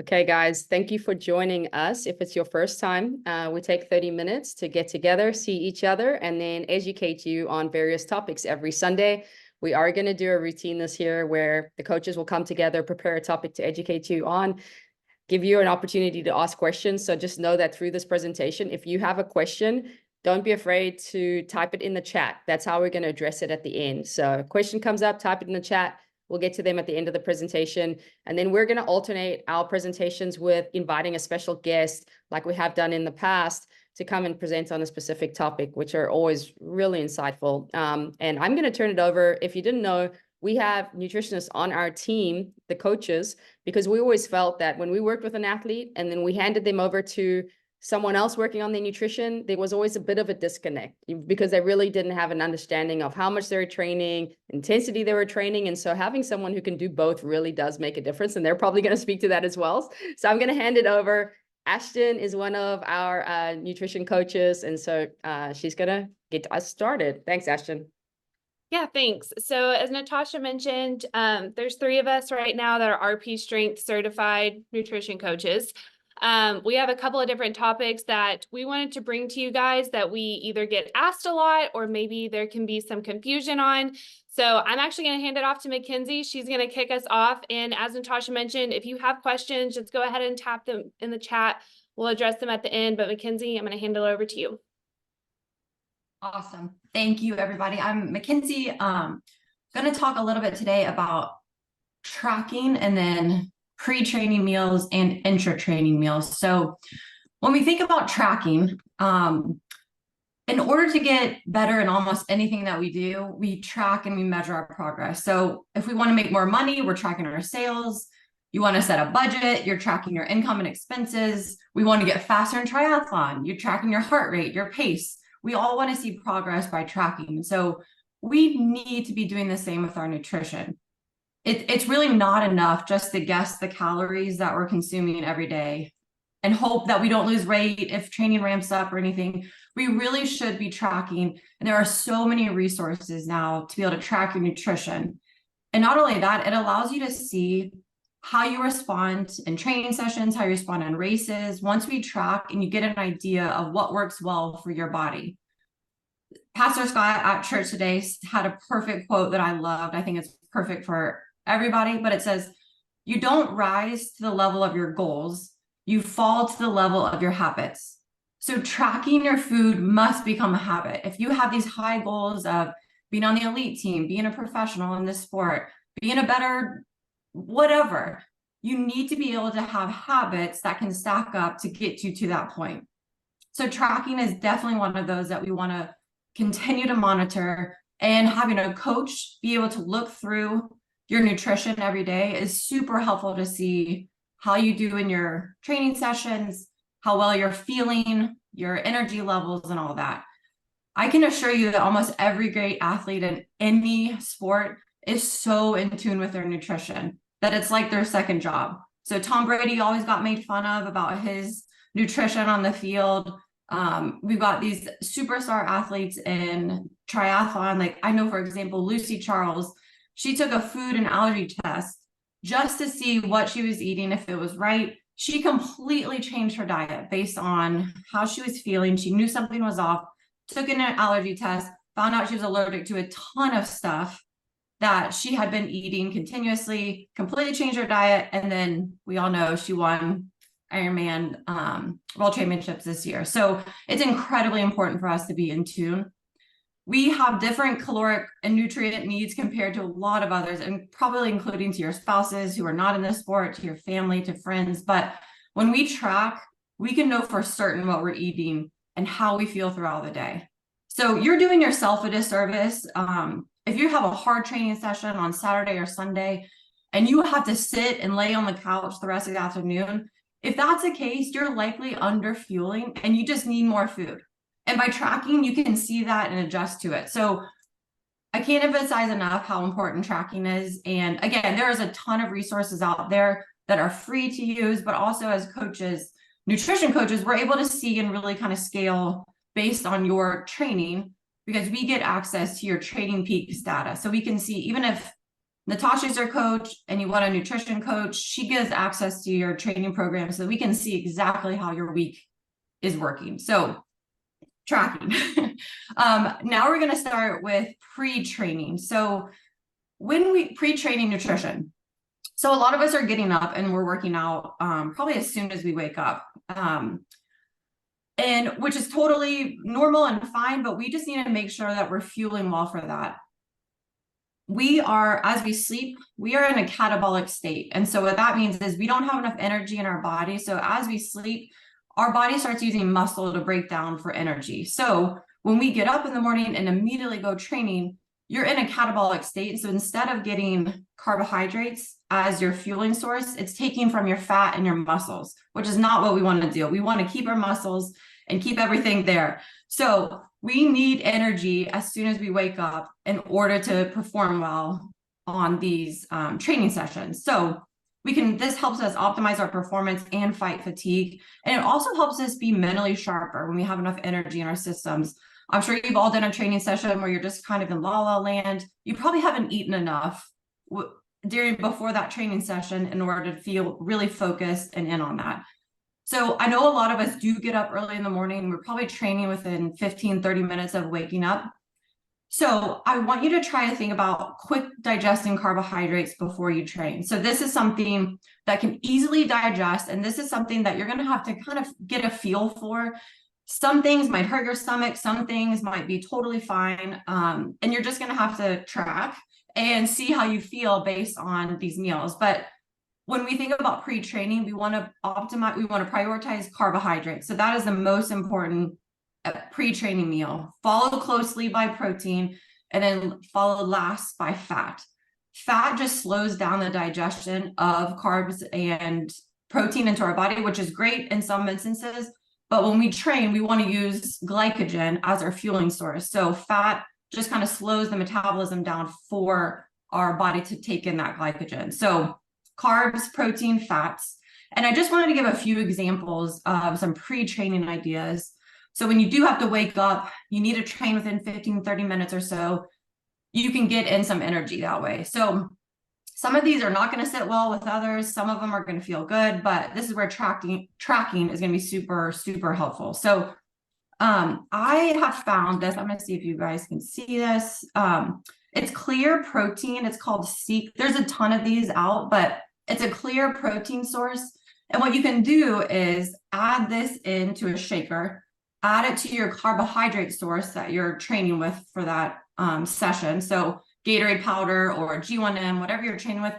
Okay, guys, thank you for joining us. If it's your first time, we take 30 minutes to get together, see each other, and then educate you on various topics every Sunday. We are going to do a routine this year where the coaches will come together, prepare a topic to educate you on, give you an opportunity to ask questions. So just know that through this presentation, if you have a question, don't be afraid to type it in the chat. That's how we're going to address it at the end. So a question comes up, type it in the chat. We'll get to them at the end of the presentation. And then we're going to alternate our presentations with inviting a special guest like we have done in the past to come and present on a specific topic, which are always really insightful. And I'm going to turn it over. If you didn't know, we have nutritionists on our team, the coaches, because we always felt that when we worked with an athlete and then we handed them over to someone else working on their nutrition, there was always a bit of a disconnect because they really didn't have an understanding of how much they were training, intensity they were training. And so having someone who can do both really does make a difference. And they're probably going to speak to that as well. So I'm going to hand it over. Ashton is one of our nutrition coaches. And so she's going to get us started. Thanks, Ashton. Yeah, thanks. So as Natasha mentioned, there's 3 of us right now that are RP Strength certified nutrition coaches. We have a couple of different topics that we wanted to bring to you guys that we either get asked a lot or maybe there can be some confusion on. So I'm actually going to hand it off to Mackenzie. She's going to kick us off. And as Natasha mentioned, if you have questions, just go ahead and tap them in the chat. We'll address them at the end. But Mackenzie, I'm going to hand it over to you. Awesome. Thank you, everybody. I'm Mackenzie. Going to talk a little bit today about tracking and then pre-training meals and intra-training meals. So when we think about tracking, in order to get better in almost anything that we do, we track and we measure our progress. So if we want to make more money, we're tracking our sales. You want to set a budget, you're tracking your income and expenses. We want to get faster in triathlon, you're tracking your heart rate, your pace. We all want to see progress by tracking. So we need to be doing the same with our nutrition. It's really not enough just to guess the calories that we're consuming every day and hope that we don't lose weight if training ramps up or anything. We really should be tracking. And there are so many resources now to be able to track your nutrition. And not only that, it allows you to see how you respond in training sessions, how you respond in races. Once we track and you get an idea of what works well for your body. Pastor Scott at church today had a perfect quote that I loved. I think it's perfect for everybody, but it says, you don't rise to the level of your goals, you fall to the level of your habits. So tracking your food must become a habit. If you have these high goals of being on the elite team, being a professional in this sport, being a better whatever, you need to be able to have habits that can stack up to get you to that point. So tracking is definitely one of those that we want to continue to monitor, and having a coach be able to look through your nutrition every day is super helpful to see how you do in your training sessions, how well you're feeling, your energy levels, and all that. I can assure you that almost every great athlete in any sport is so in tune with their nutrition that it's like their second job. So Tom Brady always got made fun of about his nutrition on the field. We've got these superstar athletes in triathlon. Like I know, for example, Lucy Charles, she took a food and allergy test just to see what she was eating, if it was right. She completely changed her diet based on how she was feeling. She knew something was off, took an allergy test, found out she was allergic to a ton of stuff that she had been eating continuously, completely changed her diet. And then we all know she won Ironman World Championships this year. So it's incredibly important for us to be in tune. We have different caloric and nutrient needs compared to a lot of others, and probably including to your spouses who are not in this sport, to your family, to friends. But when we track, we can know for certain what we're eating and how we feel throughout the day. So you're doing yourself a disservice. If you have a hard training session on Saturday or Sunday, and you have to sit and lay on the couch the rest of the afternoon, if that's the case, you're likely under fueling and you just need more food. And by tracking, you can see that and adjust to it. So I can't emphasize enough how important tracking is. And again, there is a ton of resources out there that are free to use, but also as coaches, nutrition coaches, we're able to see and really kind of scale based on your training, because we get access to your training peaks data. So we can see, even if Natasha's your coach and you want a nutrition coach, she gives access to your training program so we can see exactly how your week is working. So tracking. Now we're going to start with pre-training. So when we pre-training nutrition, so a lot of us are getting up and we're working out probably as soon as we wake up. And which is totally normal and fine, but we just need to make sure that we're fueling well for that. We are, as we sleep, we are in a catabolic state. And so what that means is we don't have enough energy in our body. So as we sleep, our body starts using muscle to break down for energy. So when we get up in the morning and immediately go training, you're in a catabolic state. So instead of getting carbohydrates as your fueling source, it's taking from your fat and your muscles, which is not what we want to do. We want to keep our muscles and keep everything there. So we need energy as soon as we wake up in order to perform well on these training sessions. So this helps us optimize our performance and fight fatigue. And it also helps us be mentally sharper when we have enough energy in our systems. I'm sure you've all done a training session where you're just kind of in la-la land. You probably haven't eaten enough before that training session in order to feel really focused and in on that. So I know a lot of us do get up early in the morning. We're probably training within 15, 30 minutes of waking up. So I want you to try to think about quick digesting carbohydrates before you train. So this is something that can easily digest, and this is something that you're going to have to kind of get a feel for. Some things might hurt your stomach, some things might be totally fine, and you're just going to have to track and see how you feel based on these meals. But when we think about pre-training, we want to optimize, we want to prioritize carbohydrates. So that is the most important pre-training meal, followed closely by protein, and then followed last by fat. Fat just slows down the digestion of carbs and protein into our body, which is great in some instances. But when we train, we want to use glycogen as our fueling source. So fat just kind of slows the metabolism down for our body to take in that glycogen. So carbs, protein, fats. And I just wanted to give a few examples of some pre-training ideas. So when you do have to wake up, you need to train within 15, 30 minutes or so, you can get in some energy that way. So some of these are not going to sit well with others. Some of them are going to feel good, but this is where tracking is going to be super, super helpful. So I have found this. I'm going to see if you guys can see this. It's clear protein. It's called Seek. There's a ton of these out, but it's a clear protein source. And what you can do is add this into a shaker, add it to your carbohydrate source that you're training with for that session. So Gatorade powder or G1M, whatever you're training with,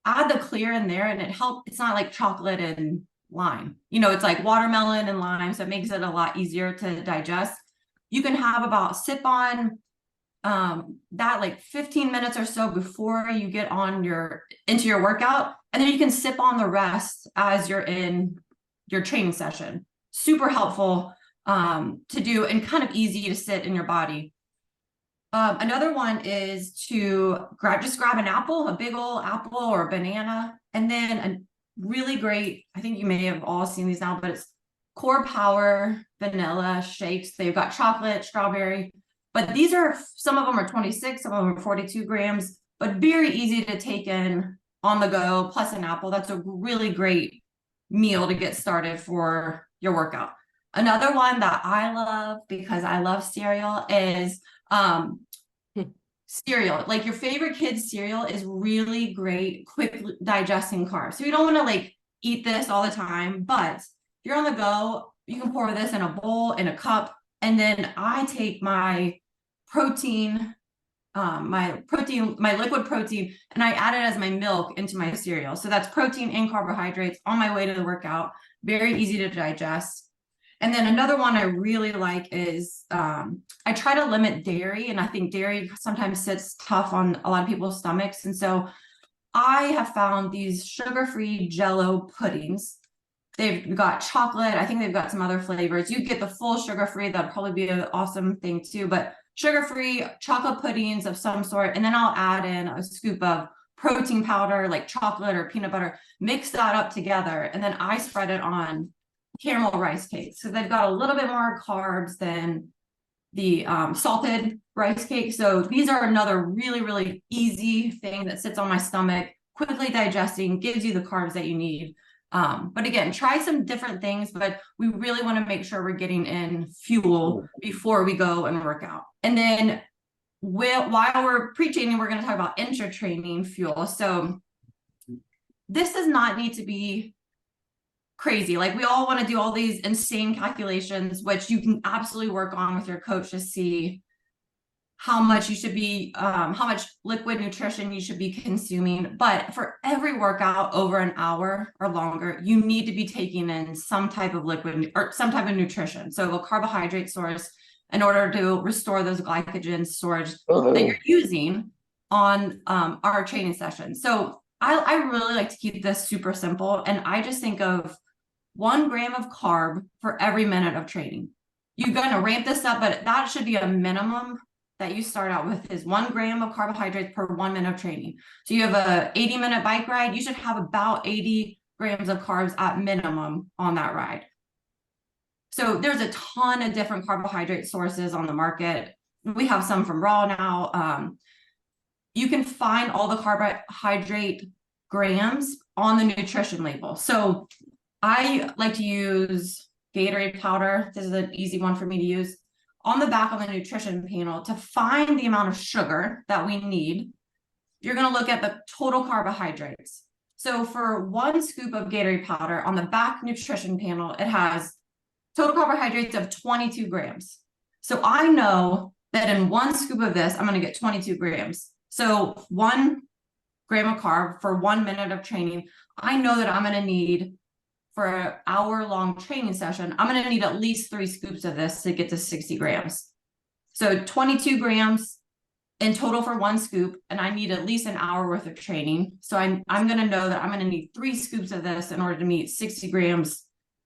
add the clear in there, and it's not like chocolate and lime. It's like watermelon and lime, so it makes it a lot easier to digest. You can have about sip on that like 15 minutes or so before you get on into your workout, and then you can sip on the rest as you're in your training session. Super helpful to do and kind of easy to sit in your body. Another one is to grab an apple, a big old apple or a banana, and then a really great, I think you may have all seen these now, but it's Core Power vanilla shakes. They've got chocolate, strawberry, but some of them are 26, some of them are 42 grams, but very easy to take in on the go, plus an apple. That's a really great meal to get started for your workout. Another one that I love, because I love cereal, is cereal. Like your favorite kid's cereal is really great, quick digesting carbs. So you don't want to like eat this all the time, but if you're on the go, you can pour this in a bowl, in a cup, and then I take my protein, my liquid protein, and I add it as my milk into my cereal. So that's protein and carbohydrates on my way to the workout. Very easy to digest. And then another one I really like is I try to limit dairy, and I think dairy sometimes sits tough on a lot of people's stomachs. And so I have found these sugar-free Jell-O puddings. They've got chocolate. I think they've got some other flavors. You get the full sugar-free. That'd probably be an awesome thing too. But sugar-free chocolate puddings of some sort. And then I'll add in a scoop of protein powder, like chocolate or peanut butter, mix that up together. And then I spread it on caramel rice cakes. So they've got a little bit more carbs than the salted rice cake. So these are another really, really easy thing that sits on my stomach, quickly digesting, gives you the carbs that you need. But again, try some different things, but we really want to make sure we're getting in fuel before we go and work out. And then while we're pre-training, we're going to talk about intra-training fuel. So this does not need to be crazy. Like we all want to do all these insane calculations, which you can absolutely work on with your coach to see how much you should be, how much liquid nutrition you should be consuming. But for every workout over an hour or longer, you need to be taking in some type of liquid or some type of nutrition. So a carbohydrate source in order to restore those glycogen storage that you're using on our training session. So I really like to keep this super simple. And I just think of 1 gram of carb for every minute of training. You're going to ramp this up, but that should be a minimum that you start out with is 1 gram of carbohydrates per 1 minute of training. So you have a 80-minute bike ride, you should have about 80 grams of carbs at minimum on that ride. So there's a ton of different carbohydrate sources on the market. We have some from Raw now. You can find all the carbohydrate grams on the nutrition label. So I like to use Gatorade powder. This is an easy one for me to use. On the back of the nutrition panel, to find the amount of sugar that we need, you're going to look at the total carbohydrates. So for 1 scoop of Gatorade powder on the back nutrition panel, it has total carbohydrates of 22 grams. So I know that in 1 scoop of this, I'm going to get 22 grams. So 1 gram of carb for 1 minute of training. I know that I'm going to need, for an hour-long training session, I'm going to need at least 3 scoops of this to get to 60 grams. So 22 grams in total for 1 scoop, and I need at least an hour worth of training. So I'm going to know that I'm going to need 3 scoops of this in order to meet 60 grams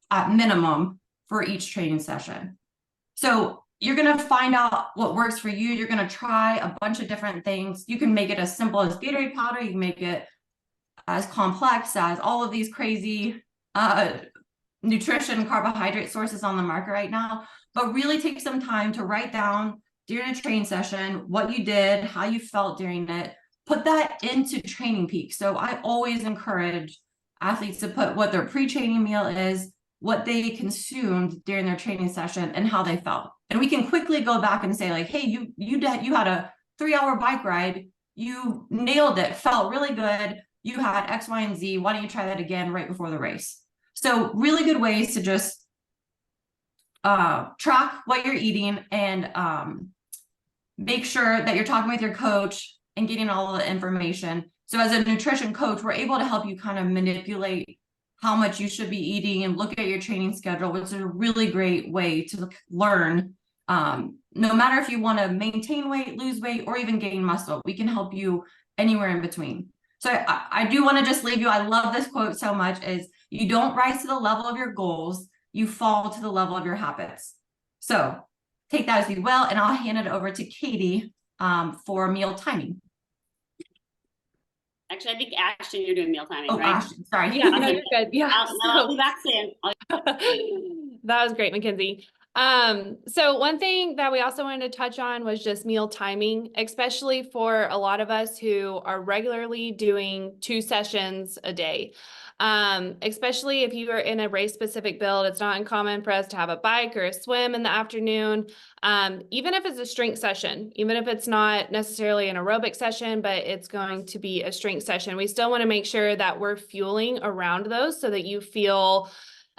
at minimum for each training session. So you're going to find out what works for you. You're going to try a bunch of different things. You can make it as simple as Gatorade powder. You can make it as complex as all of these crazy nutrition carbohydrate sources on the market right now, but really take some time to write down during a training session what you did, how you felt during it, put that into Training Peak. So I always encourage athletes to put what their pre-training meal is, what they consumed during their training session, and how they felt. And we can quickly go back and say like, hey, you had a 3-hour bike ride, you nailed it, felt really good, you had X, Y, and Z, why don't you try that again right before the race? So really good ways to just track what you're eating and make sure that you're talking with your coach and getting all the information. So as a nutrition coach, we're able to help you kind of manipulate how much you should be eating and look at your training schedule, which is a really great way to learn. No matter if you want to maintain weight, lose weight, or even gain muscle, we can help you anywhere in between. So I do want to just leave you. I love this quote so much, is you don't rise to the level of your goals, you fall to the level of your habits. So take that as you will, and I'll hand it over to Katie for meal timing. Actually, I think Ashton, you're doing meal timing, Oh, right? Ashton, sorry. Yeah, no, you're good. Yeah. I'll be back soon. That was great, Mackenzie. So one thing that we also wanted to touch on was just meal timing, especially for a lot of us who are regularly doing 2 sessions a day. Especially if you are in a race specific build, it's not uncommon for us to have a bike or a swim in the afternoon. Even if it's a strength session, even if it's not necessarily an aerobic session, but it's going to be a strength session, we still want to make sure that we're fueling around those so that you feel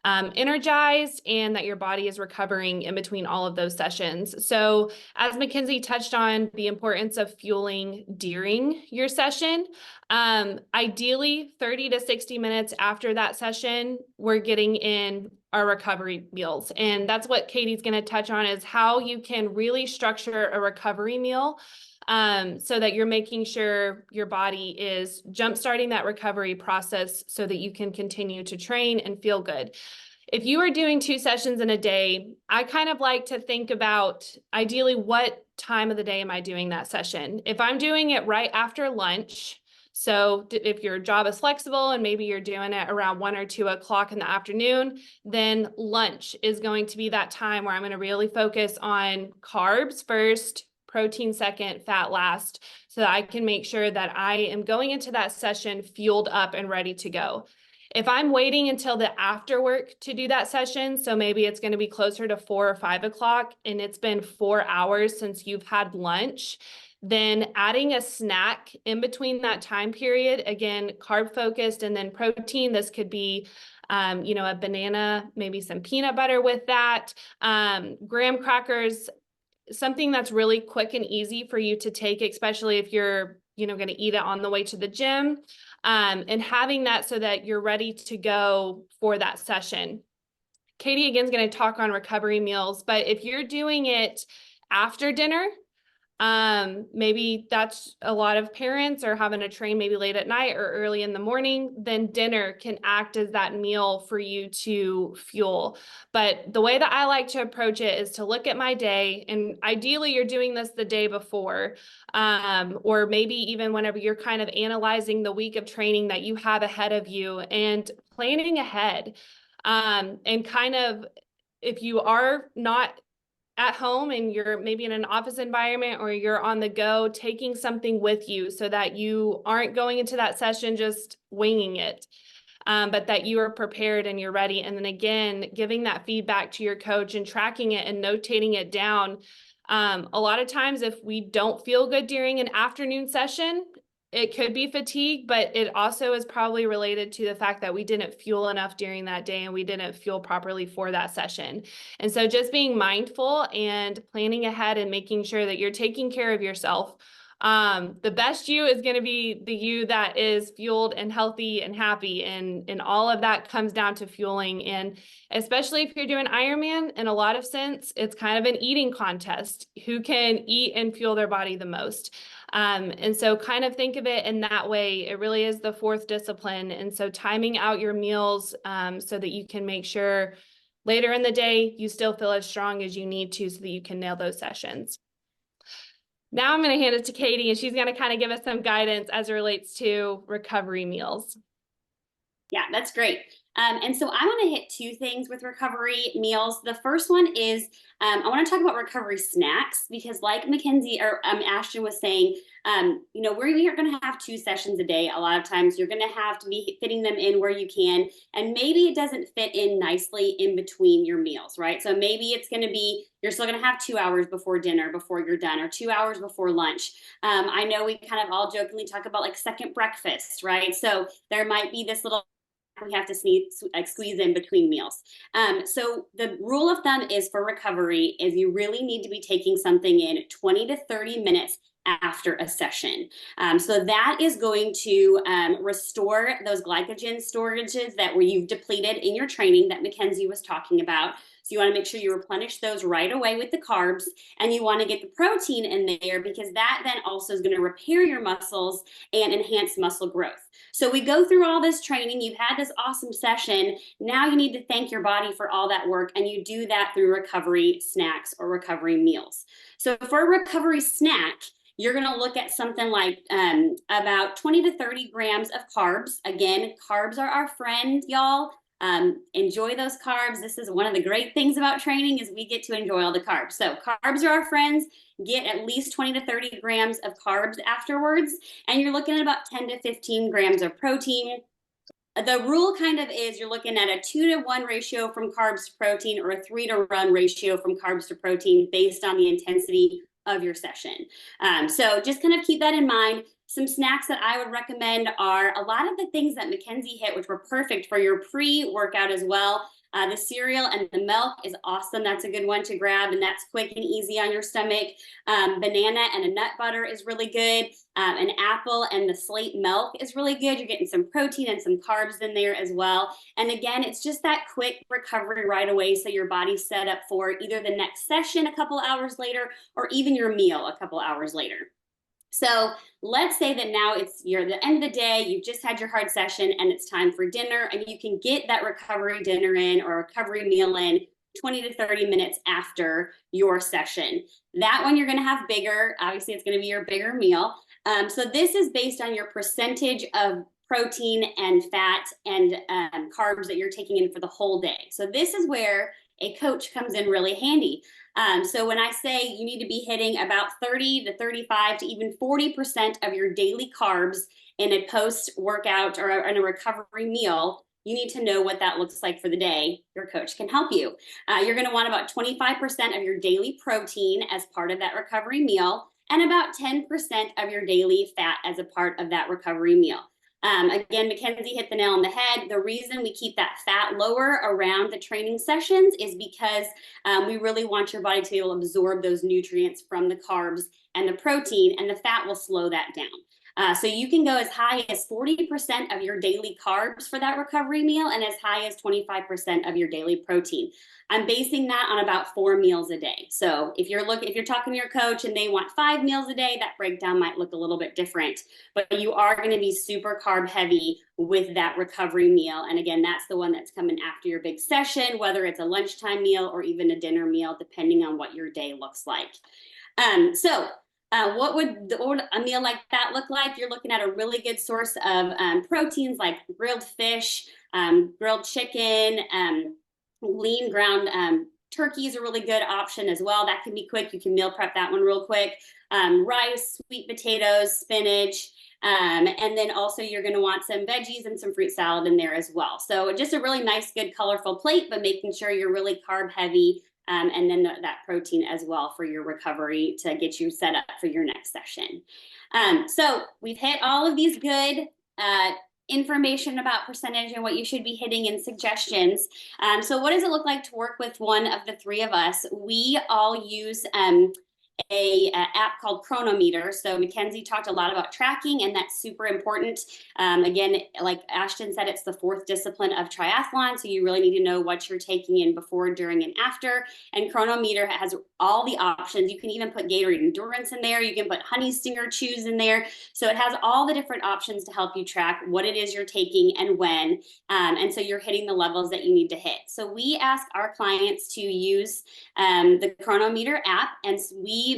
energized and that your body is recovering in between all of those sessions. So as Mackenzie touched on, the importance of fueling during your session, ideally 30 to 60 minutes after that session, we're getting in our recovery meals. And that's what Katie's going to touch on, is how you can really structure a recovery meal so that you're making sure your body is jumpstarting that recovery process so that you can continue to train and feel good. If you are doing 2 sessions in a day, I kind of like to think about ideally what time of the day am I doing that session. If I'm doing it right after lunch, So if your job is flexible and maybe you're doing it around 1 or 2 o'clock in the afternoon, then lunch is going to be that time where I'm going to really focus on carbs first, protein second, fat last, so that I can make sure that I am going into that session fueled up and ready to go. If I'm waiting until the after work to do that session, so maybe it's going to be closer to 4 or 5 o'clock and it's been 4 hours since you've had lunch, then adding a snack in between that time period, again, carb focused and then protein, this could be a banana, maybe some peanut butter with that, graham crackers, something that's really quick and easy for you to take, especially if you're going to eat it on the way to the gym, and having that so that you're ready to go for that session. Katie again is going to talk on recovery meals, but if you're doing it after dinner, maybe that's a lot of parents are having to train maybe late at night or early in the morning, then dinner can act as that meal for you to fuel. But the way that I like to approach it is to look at my day, and ideally you're doing this the day before, or maybe even whenever you're kind of analyzing the week of training that you have ahead of you and planning ahead. And kind of, if you are not at home and you're maybe in an office environment or you're on the go, taking something with you so that you aren't going into that session just winging it, but that you are prepared and you're ready. And then again, giving that feedback to your coach and tracking it and notating it down. A lot of times if we don't feel good during an afternoon session, it could be fatigue, but it also is probably related to the fact that we didn't fuel enough during that day and we didn't fuel properly for that session. And so just being mindful and planning ahead and making sure that you're taking care of yourself. The best you is going to be the you that is fueled and healthy and happy. And all of that comes down to fueling. And especially if you're doing Ironman, in a lot of sense, it's kind of an eating contest. Who can eat and fuel their body the most? And so kind of think of it in that way. It really is the fourth discipline. And so timing out your meals so that you can make sure later in the day, you still feel as strong as you need to so that you can nail those sessions. Now I'm going to hand it to Katie, and she's going to kind of give us some guidance as it relates to recovery meals. Yeah, that's great. And so I want to hit 2 things with recovery meals. The first one is I want to talk about recovery snacks, because like Mackenzie or Ashton was saying, we are going to have 2 sessions a day. A lot of times you're going to have to be fitting them in where you can, and maybe it doesn't fit in nicely in between your meals, right? So maybe it's going to be, you're still going to have 2 hours before dinner before you're done, or 2 hours before lunch. I know we kind of all jokingly talk about like second breakfast, right? So there might be this little we have to squeeze in between meals. So the rule of thumb is for recovery is you really need to be taking something in 20 to 30 minutes after a session. So that is going to restore those glycogen storages that you've depleted in your training that Mackenzie was talking about. So you want to make sure you replenish those right away with the carbs, and you want to get the protein in there, because that then also is going to repair your muscles and enhance muscle growth. So we go through all this training, you've had this awesome session, now you need to thank your body for all that work, and you do that through recovery snacks or recovery meals. So for a recovery snack, you're going to look at something like about 20 to 30 grams of carbs. Again, carbs are our friend, y'all. Enjoy those carbs. This is one of the great things about training is we get to enjoy all the carbs. So carbs are our friends. Get at least 20 to 30 grams of carbs afterwards. And you're looking at about 10 to 15 grams of protein. The rule kind of is you're looking at a 2-to-1 ratio from carbs to protein, or a 3-to-1 ratio from carbs to protein based on the intensity of your session. So just kind of keep that in mind. Some snacks that I would recommend are a lot of the things that Mackenzie hit, which were perfect for your pre-workout as well. The cereal and the milk is awesome. That's a good one to grab, and that's quick and easy on your stomach. Banana and a nut butter is really good. An apple and the slate milk is really good. You're getting some protein and some carbs in there as well. And again, it's just that quick recovery right away, so your body's set up for either the next session a couple hours later, or even your meal a couple hours later. So let's say that now you're the end of the day, you've just had your hard session, and it's time for dinner, and you can get that recovery dinner in or recovery meal in 20 to 30 minutes after your session. That one you're going to have bigger. Obviously, it's going to be your bigger meal. So this is based on your percentage of protein and fat and carbs that you're taking in for the whole day. So this is where a coach comes in really handy. So when I say you need to be hitting about 30 to 35 to even 40% of your daily carbs in a post-workout or in a recovery meal, you need to know what that looks like for the day. Your coach can help you. You're going to want about 25% of your daily protein as part of that recovery meal, and about 10% of your daily fat as a part of that recovery meal. Again, Mackenzie hit the nail on the head. The reason we keep that fat lower around the training sessions is because we really want your body to be able to absorb those nutrients from the carbs and the protein, and the fat will slow that down. So you can go as high as 40% of your daily carbs for that recovery meal and as high as 25% of your daily protein. I'm basing that on about 4 meals a day. So if you're talking to your coach and they want 5 meals a day, that breakdown might look a little bit different, but you are going to be super carb heavy with that recovery meal. And again, that's the one that's coming after your big session, whether it's a lunchtime meal or even a dinner meal, depending on what your day looks like. What would a meal like that look like? You're looking at a really good source of proteins like grilled fish, grilled chicken, lean ground turkey is a really good option as well. That can be quick. You can meal prep that one real quick. Rice, sweet potatoes, spinach, and then also you're going to want some veggies and some fruit salad in there as well. So just a really nice, good, colorful plate, but making sure you're really carb heavy. And then that protein as well for your recovery to get you set up for your next session. So we've hit all of these good information about percentage and what you should be hitting and suggestions. So what does it look like to work with one of the 3 of us? We all use a app called Chronometer. So Mackenzie talked a lot about tracking, and that's super important. Again, like Ashton said, it's the 4th discipline of triathlon. So you really need to know what you're taking in before, during, and after. And Chronometer has all the options. You can even put Gatorade Endurance in there. You can put Honey Stinger Chews in there. So it has all the different options to help you track what it is you're taking and when. And so you're hitting the levels that you need to hit. So we ask our clients to use the Chronometer app, and we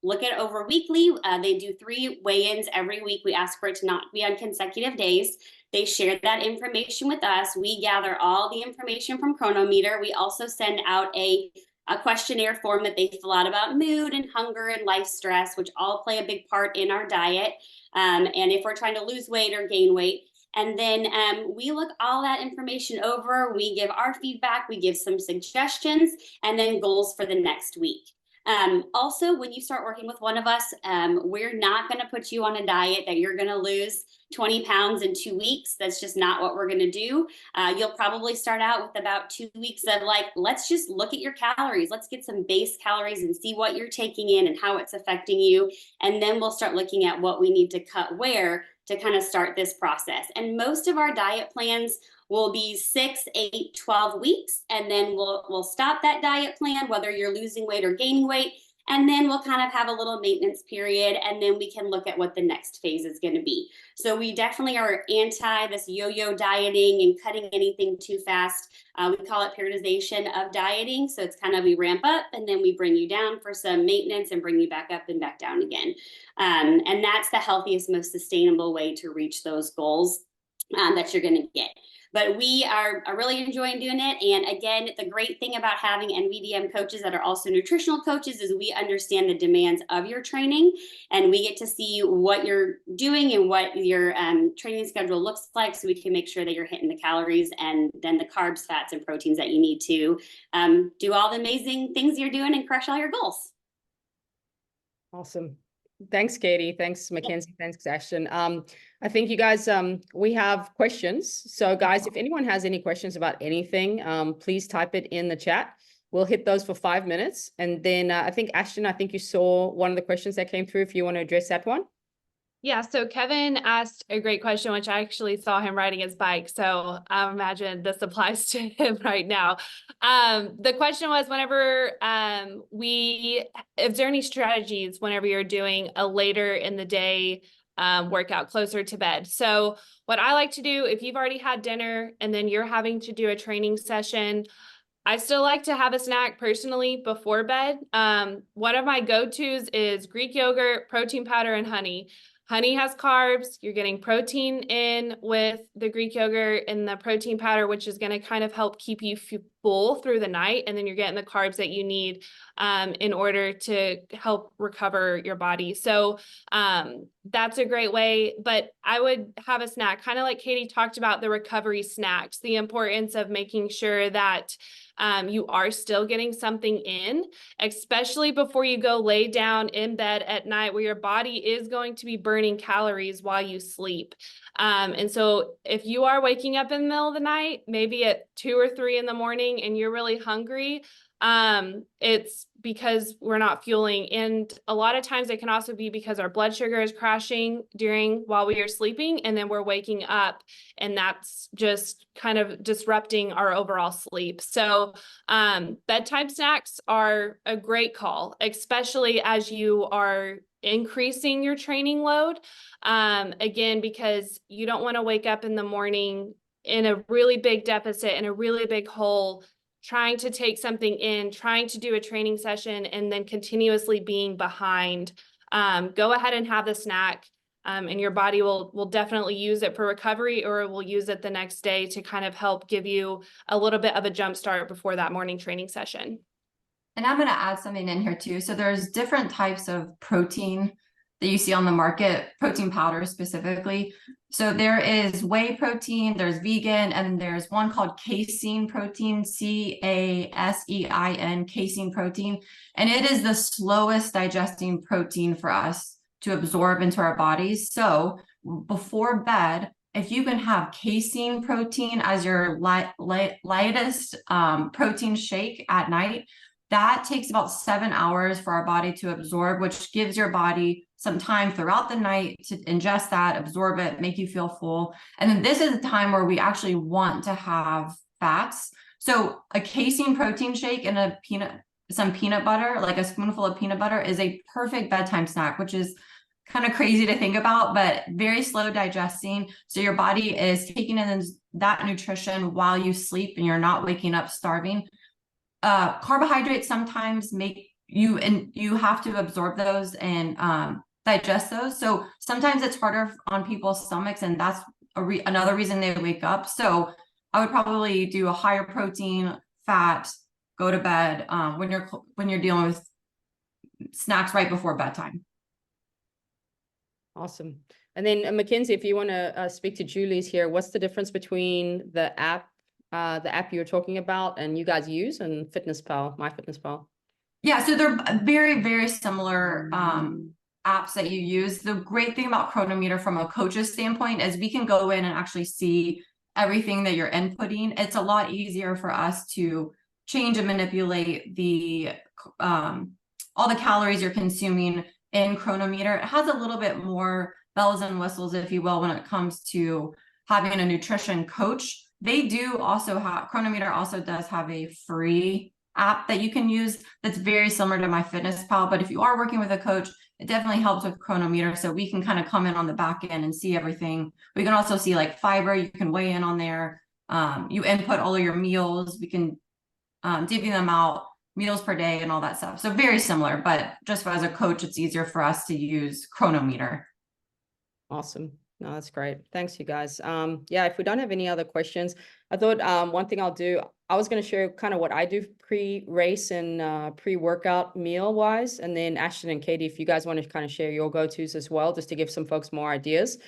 look at over weekly. They do 3 weigh-ins every week. We ask for it to not be on consecutive days. They share that information with us. We gather all the information from Chronometer. We also send out a questionnaire form that they fill out about mood and hunger and life stress, which all play a big part in our diet. And if we're trying to lose weight or gain weight. And then we look all that information over. We give our feedback. We give some suggestions and then goals for the next week. Also, when you start working with one of us, we're not going to put you on a diet that you're going to lose 20 pounds in 2 weeks. That's just not what we're going to do. You'll probably start out with about 2 weeks of let's just look at your calories. Let's get some base calories and see what you're taking in and how it's affecting you. And then we'll start looking at what we need to cut where to kind of start this process. And most of our diet plans will be 6, 8, 12 weeks. And then we'll stop that diet plan, whether you're losing weight or gaining weight. And then we'll kind of have a little maintenance period. And then we can look at what the next phase is going to be. So we definitely are anti this yo-yo dieting and cutting anything too fast. We call it periodization of dieting. So it's kind of we ramp up and then we bring you down for some maintenance and bring you back up and back down again. And that's the healthiest, most sustainable way to reach those goals that you're going to get. But we are really enjoying doing it. And again, the great thing about having NVDM coaches that are also nutritional coaches is we understand the demands of your training, and we get to see what you're doing and what your training schedule looks like, so we can make sure that you're hitting the calories and then the carbs, fats, and proteins that you need to do all the amazing things you're doing and crush all your goals. Awesome. Thanks, Katie. Thanks, Mackenzie. Thanks, Ashton. I think you guys, we have questions. So guys, if anyone has any questions about anything, please type it in the chat. We'll hit those for 5 minutes. And then I think, Ashton, I think you saw one of the questions that came through, if you want to address that one. Yeah, so Kevin asked a great question, which I actually saw him riding his bike. So I imagine this applies to him right now. The question was, whenever is there any strategies whenever you're doing a later in the day workout closer to bed? So what I like to do, if you've already had dinner and then you're having to do a training session, I still like to have a snack personally before bed. One of my go-tos is Greek yogurt, protein powder, and honey. Honey has carbs. You're getting protein in with the Greek yogurt and the protein powder, which is going to kind of help keep you full through the night. And then you're getting the carbs that you need in order to help recover your body. So that's a great way. But I would have a snack, kind of like Katie talked about the recovery snacks, the importance of making sure that you are still getting something in, especially before you go lay down in bed at night, where your body is going to be burning calories while you sleep. And so if you are waking up in the middle of the night, maybe at 2 or 3 in the morning, and you're really hungry, it's because we're not fueling. And a lot of times it can also be because our blood sugar is crashing while we are sleeping, and then we're waking up, and that's just kind of disrupting our overall sleep. So bedtime snacks are a great call, especially as you are increasing your training load. Again, because you don't want to wake up in the morning in a really big deficit, in a really big hole, trying to take something in, trying to do a training session, and then continuously being behind. Go ahead and have the snack, and your body will definitely use it for recovery, or it will use it the next day to kind of help give you a little bit of a jump start before that morning training session. And I'm going to add something in here too. So there's different types of protein that you see on the market, protein powder specifically. So there is whey protein, there's vegan, and there's one called casein protein, casein, casein protein. And it is the slowest digesting protein for us to absorb into our bodies. So before bed, if you can have casein protein as your lightest protein shake at night, that takes about 7 hours for our body to absorb, which gives your body some time throughout the night to ingest that, absorb it, make you feel full. And then this is the time where we actually want to have fats. So a casein protein shake and some peanut butter, like a spoonful of peanut butter, is a perfect bedtime snack, which is kind of crazy to think about, but very slow digesting. So your body is taking in that nutrition while you sleep, and you're not waking up starving. Carbohydrates sometimes make you, and you have to absorb those and digest those. So sometimes it's harder on people's stomachs, and that's another reason they wake up. So I would probably do a higher protein, fat, go to bed when you're dealing with snacks right before bedtime. Awesome. And then Mackenzie, if you want to speak to Julie's here, what's the difference between the app you were talking about and you guys use, and FitnessPal, MyFitnessPal? Yeah, so they're very, very similar apps that you use. The great thing about Chronometer from a coach's standpoint is we can go in and actually see everything that you're inputting. It's a lot easier for us to change and manipulate the all the calories you're consuming in Chronometer. It has a little bit more bells and whistles, if you will, when it comes to having a nutrition coach. They do also have, Chronometer also does have a free app that you can use that's very similar to MyFitnessPal. But if you are working with a coach, it definitely helps with Chronometer. So we can kind of come in on the back end and see everything. We can also see like fiber, you can weigh in on there. You input all of your meals. We can divvy them out, meals per day and all that stuff. So very similar, but just as a coach, it's easier for us to use Chronometer. Awesome. No, that's great. Thanks, you guys. Yeah, if we don't have any other questions, I thought one thing I'll do, I was going to share kind of what I do pre-race and pre-workout meal-wise. And then Ashton and Katie, if you guys want to kind of share your go-tos as well, just to give some folks more ideas.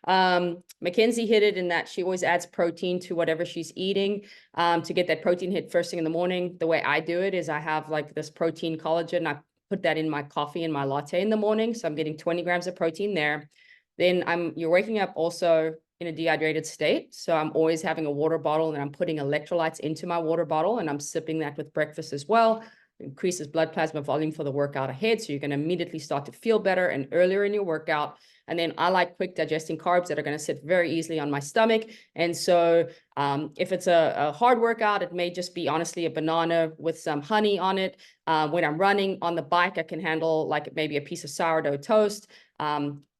Mackenzie hit it in that she always adds protein to whatever she's eating to get that protein hit first thing in the morning. The way I do it is I have like this protein collagen. I put that in my coffee and my latte in the morning. So I'm getting 20 grams of protein there. Then you're waking up also in a dehydrated state. So I'm always having a water bottle, and I'm putting electrolytes into my water bottle, and I'm sipping that with breakfast as well. It increases blood plasma volume for the workout ahead. So you're going to immediately start to feel better and earlier in your workout. And then I like quick digesting carbs that are going to sit very easily on my stomach. And so if it's a hard workout, it may just be honestly a banana with some honey on it. When I'm running on the bike, I can handle like maybe a piece of sourdough toast.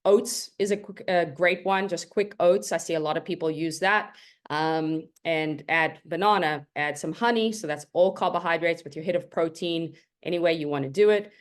Oats is a great one, just quick oats. I see a lot of people use that. And add banana, add some honey. So that's all carbohydrates with your hit of protein, any way you want to do it.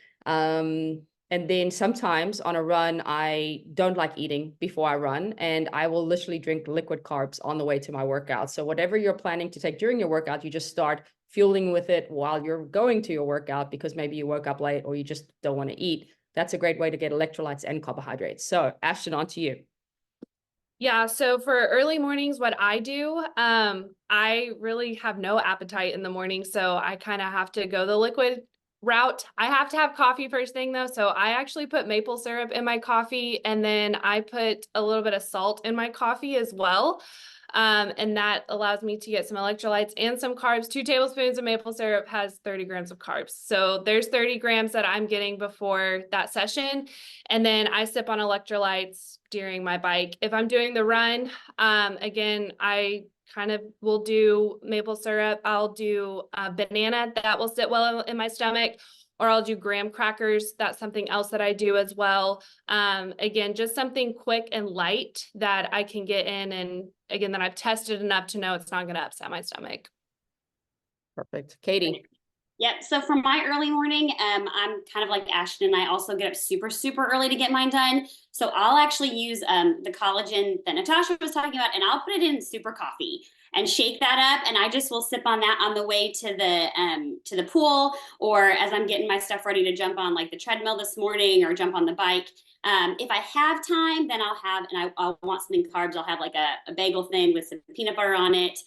And then sometimes on a run, I don't like eating before I run, and I will literally drink liquid carbs on the way to my workout. So whatever you're planning to take during your workout, you just start fueling with it while you're going to your workout, because maybe you woke up late or you just don't want to eat. That's a great way to get electrolytes and carbohydrates. So Ashton, on to you. Yeah, so for early mornings, what I do, I really have no appetite in the morning, so I kind of have to go the liquid route. I have to have coffee first thing though, so I actually put maple syrup in my coffee, and then I put a little bit of salt in my coffee as well. And that allows me to get some electrolytes and some carbs. 2 tablespoons of maple syrup has 30 grams of carbs. So there's 30 grams that I'm getting before that session. And then I sip on electrolytes during my bike. If I'm doing the run, again, I kind of will do maple syrup. I'll do banana that will sit well in my stomach, or I'll do graham crackers. That's something else that I do as well. Again, just something quick and light that I can get in, and again, that I've tested enough to know it's not going to upset my stomach. Perfect. Katie. Yep. So for my early morning, I'm kind of like Ashton, and I also get up super, super early to get mine done. So I'll actually use the collagen that Natasha was talking about, and I'll put it in super coffee and shake that up. And I just will sip on that on the way to the pool, or as I'm getting my stuff ready to jump on like the treadmill this morning or jump on the bike. If I have time, then I'll want something carbs. I'll have like a bagel thing with some peanut butter on it,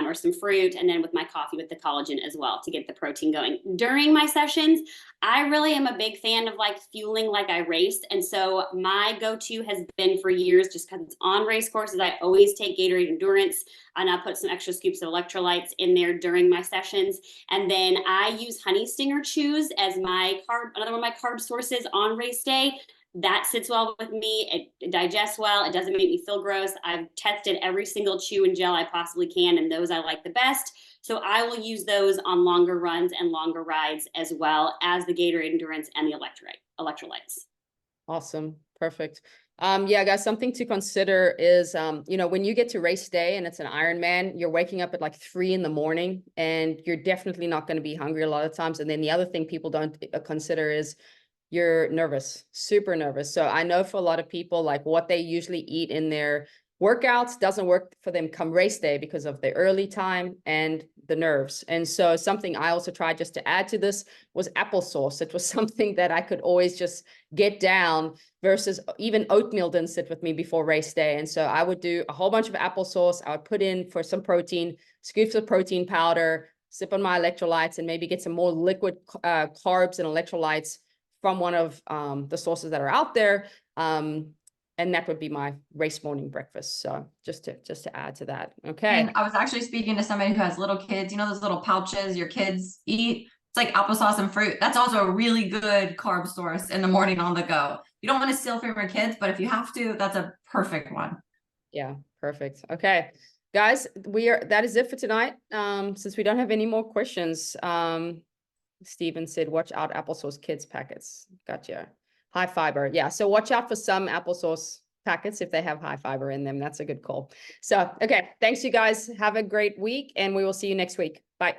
or some fruit, and then with my coffee with the collagen as well to get the protein going. During my sessions, I really am a big fan of like fueling like I raced. And so my go-to has been for years, just because it's on race courses, I always take Gatorade Endurance, and I'll put some extra scoops of electrolytes in there during my sessions. And then I use Honey Stinger Chews as another one of my carb sources on race day. That sits well with me. It digests well. It doesn't make me feel gross. I've tested every single chew and gel I possibly can, and those I like the best. So I will use those on longer runs and longer rides, as well as the Gatorade Endurance and the electrolytes. Awesome. Perfect. Yeah, guys, something to consider is, when you get to race day and it's an Ironman, you're waking up at like 3 a.m, and you're definitely not going to be hungry a lot of times. And then the other thing people don't consider is you're nervous, super nervous. So I know for a lot of people, like what they usually eat in their workouts doesn't work for them come race day because of the early time and the nerves. And so something I also tried just to add to this was applesauce. It was something that I could always just get down, versus even oatmeal didn't sit with me before race day. And so I would do a whole bunch of applesauce. I would put in for some protein, scoops of protein powder, sip on my electrolytes, and maybe get some more liquid carbs and electrolytes from one of the sources that are out there. And that would be my race morning breakfast. So just to add to that. Okay. And I was actually speaking to somebody who has little kids, those little pouches your kids eat. It's like applesauce and fruit. That's also a really good carb source in the morning on the go. You don't want to steal from your kids, but if you have to, that's a perfect one. Yeah, perfect. Okay, guys, that is it for tonight. Since we don't have any more questions, Steven said, watch out, applesauce kids packets. Gotcha. High fiber. Yeah. So watch out for some applesauce packets if they have high fiber in them. That's a good call. So, okay. Thanks, you guys. Have a great week, and we will see you next week. Bye.